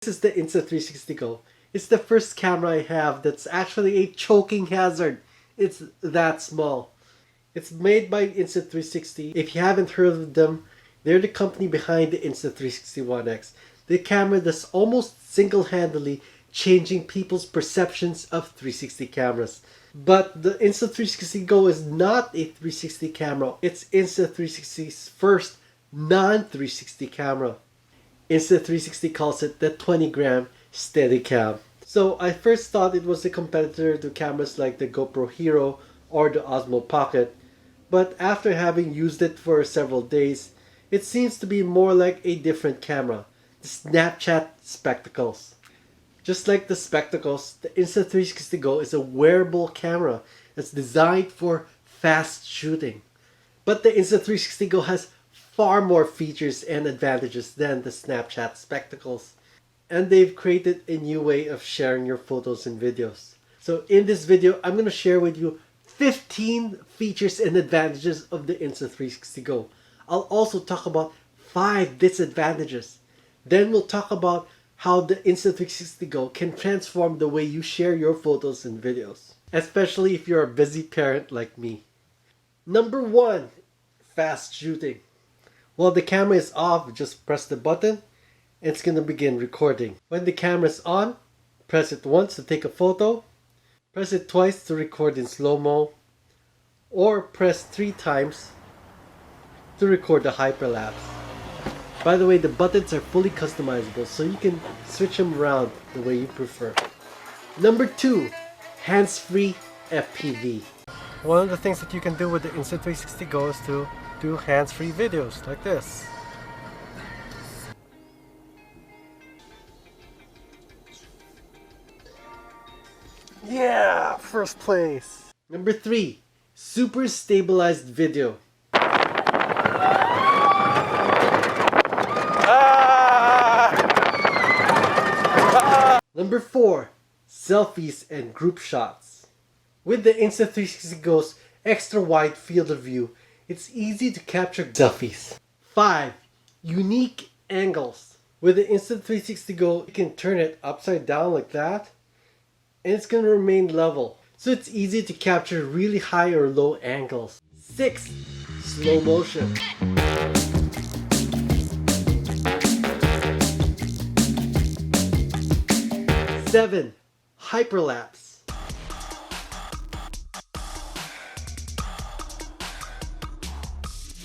This is the Insta360 Go. It's the first camera I have that's actually a choking hazard. It's that small. It's made by Insta360. If you haven't heard of them, they're the company behind the Insta360 One X. The camera that's almost single-handedly changing people's perceptions of 360 cameras. But the Insta360 Go is not a 360 camera. It's Insta360's first non-360 camera. Insta360 calls it the 20-gram Steadicam. So I first thought it was a competitor to cameras like the GoPro Hero or the Osmo Pocket, but after having used it for several days, it seems to be more like a different camera, the Snapchat Spectacles. Just like the Spectacles, the Insta360 Go is a wearable camera that's designed for fast shooting. But the Insta360 Go has far more features and advantages than the Snapchat Spectacles. And they've created a new way of sharing your photos and videos. So in this video, I'm going to share with you 15 features and advantages of the Insta360 Go. I'll also talk about 5 disadvantages. Then we'll talk about how the Insta360 Go can transform the way you share your photos and videos, especially if you're a busy parent like me. Number 1, fast shooting. While the camera is off, just press the button and it's going to begin recording. When the camera is on, press it once to take a photo, press it twice to record in slow-mo, or press 3 times to record the hyperlapse. By the way, the buttons are fully customizable, so you can switch them around the way you prefer. Number 2, hands-free FPV. One of the things that you can do with the Insta360 Go is to do hands-free videos like this. Yeah, first place. Number 3, super stabilized video. Number 4, selfies and group shots. With the Insta360 Go's extra wide field of view, it's easy to capture selfies. 5, unique angles. With the Insta360 Go, you can turn it upside down like that, and it's going to remain level. So it's easy to capture really high or low angles. 6, slow motion. 7, hyperlapse.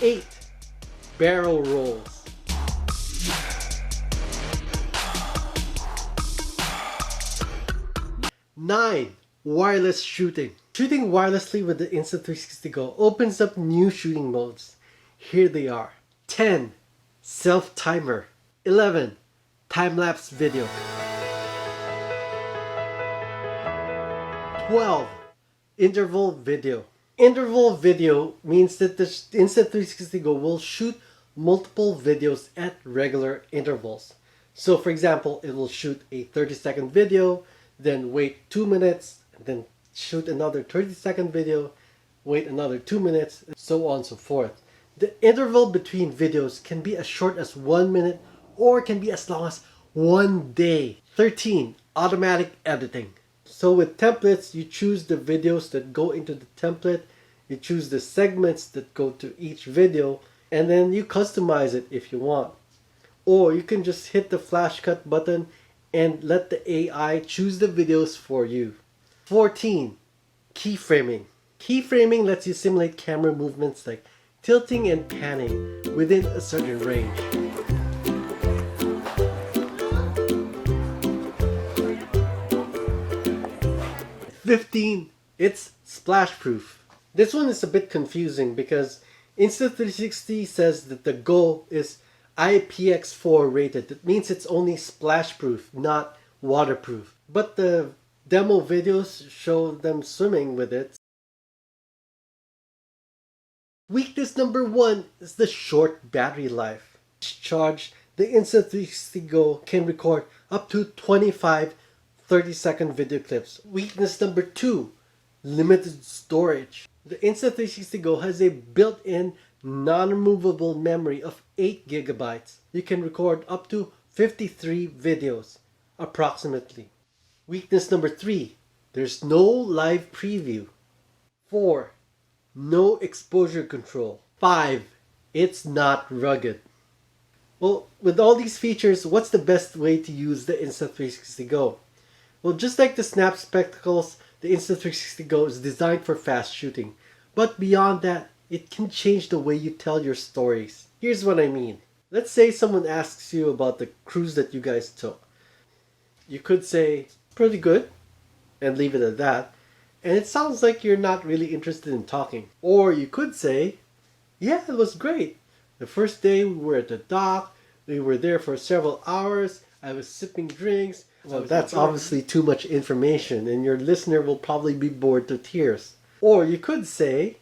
8, barrel rolls. 9, wireless shooting. Shooting wirelessly with the Insta360 Go opens up new shooting modes. Here they are. 10, self-timer. 11, time-lapse video. 12, interval video. Interval video means that the Insta360 Go will shoot multiple videos at regular intervals. So for example, it will shoot a 30-second video, then wait 2 minutes, then shoot another 30-second video, wait another 2 minutes, and so on and so forth. The interval between videos can be as short as 1 minute or can be as long as 1 day. 13, automatic editing. So with templates, you choose the videos that go into the template, you choose the segments that go to each video, and then you customize it if you want. Or you can just hit the flash cut button and let the AI choose the videos for you. 14, keyframing. Keyframing lets you simulate camera movements like tilting and panning within a certain range. 15, it's splash-proof. This one is a bit confusing because Insta360 says that the Go is IPX4 rated. That means it's only splash-proof, not waterproof. But the demo videos show them swimming with it. Weakness number 1 is the short battery life. Charge, the Insta360 Go can record up to 25 30-second video clips. Weakness number 2, limited storage. The Insta360 Go has a built-in non-removable memory of 8 GB. You can record up to 53 videos. approximately. Weakness number 3, there's no live preview. 4, no exposure control. 5, it's not rugged. Well, with all these features, what's the best way to use the Insta360 Go? Well, just like the Snap Spectacles, the Insta360 Go is designed for fast shooting. But beyond that, it can change the way you tell your stories. Here's what I mean. Let's say someone asks you about the cruise that you guys took. You could say, pretty good, and leave it at that. And it sounds like you're not really interested in talking. Or you could say, yeah, it was great. The first day we were at the dock, we were there for several hours, I was sipping drinks. Well, that's obviously too much information and your listener will probably be bored to tears. Or you could say,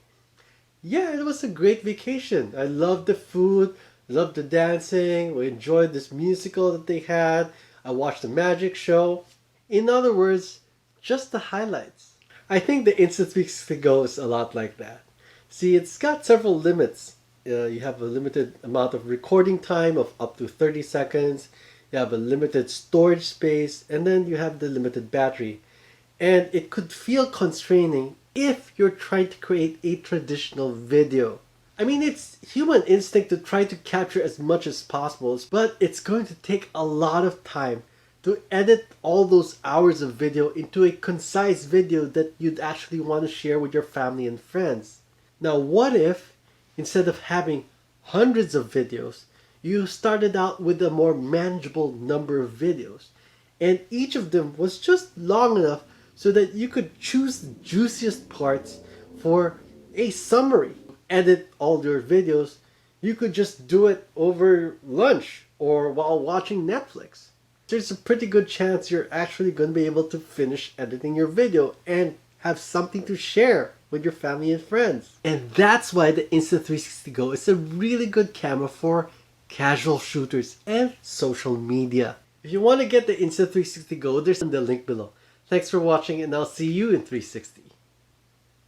yeah, it was a great vacation. I loved the food, loved the dancing, we enjoyed this musical that they had, I watched the magic show. In other words, just the highlights. I think the Insta360 Go is a lot like that. See, it's got several limits. You have a limited amount of recording time of up to 30 seconds. You have a limited storage space. And then you have the limited battery. And it could feel constraining if you're trying to create a traditional video. I mean, it's human instinct to try to capture as much as possible. But it's going to take a lot of time to edit all those hours of video into a concise video that you'd actually want to share with your family and friends. Now, what if instead of having hundreds of videos, you started out with a more manageable number of videos, and each of them was just long enough so that you could choose the juiciest parts for a summary. Edit all your videos, you could just do it over lunch or while watching Netflix. There's a pretty good chance you're actually going to be able to finish editing your video and have something to share with your family and friends. And that's why the Insta360 Go is a really good camera for casual shooters and social media. If you want to get the Insta360 Go, there's the link below. Thanks for watching and I'll see you in 360.